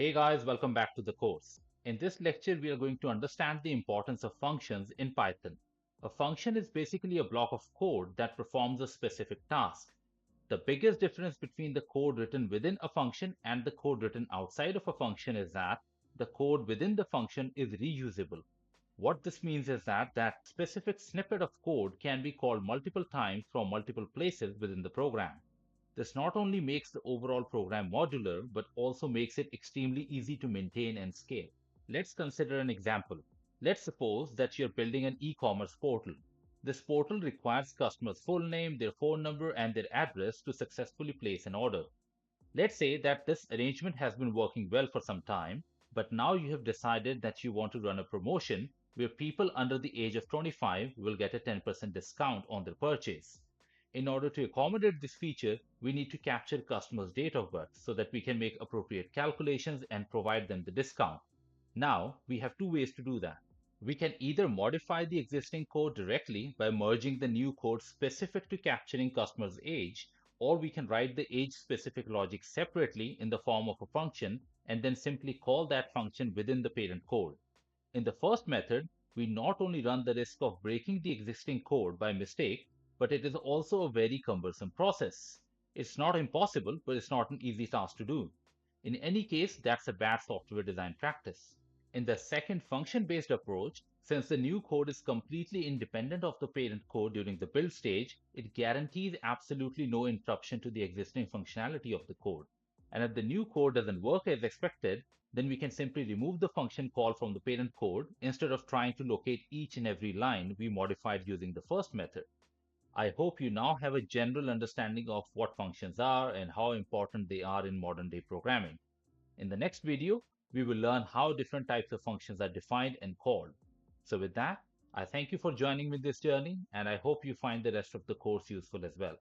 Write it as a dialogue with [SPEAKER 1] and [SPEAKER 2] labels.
[SPEAKER 1] Hey guys, welcome back to the course. In this lecture, we are going to understand the importance of functions in Python. A function is basically a block of code that performs a specific task. The biggest difference between the code written within a function and the code written outside of a function is that the code within the function is reusable. What this means is that specific snippet of code can be called multiple times from multiple places within the program. This not only makes the overall program modular, but also makes it extremely easy to maintain and scale. Let's consider an example. Let's suppose that you're building an e-commerce portal. This portal requires customers' full name, their phone number, and their address to successfully place an order. Let's say that this arrangement has been working well for some time, but now you have decided that you want to run a promotion where people under the age of 25 will get a 10% discount on their purchase. In order to accommodate this feature, we need to capture customers' date of birth so that we can make appropriate calculations and provide them the discount. Now, we have two ways to do that. We can either modify the existing code directly by merging the new code specific to capturing customers' age, or we can write the age-specific logic separately in the form of a function and then simply call that function within the parent code. In the first method, we not only run the risk of breaking the existing code by mistake, but it is also a very cumbersome process. It's not impossible, but it's not an easy task to do. In any case, that's a bad software design practice. In the second function-based approach, since the new code is completely independent of the parent code during the build stage, it guarantees absolutely no interruption to the existing functionality of the code. And if the new code doesn't work as expected, then we can simply remove the function call from the parent code instead of trying to locate each and every line we modified using the first method. I hope you now have a general understanding of what functions are and how important they are in modern day programming. In the next video, we will learn how different types of functions are defined and called. So with that, I thank you for joining me this journey, and I hope you find the rest of the course useful as well.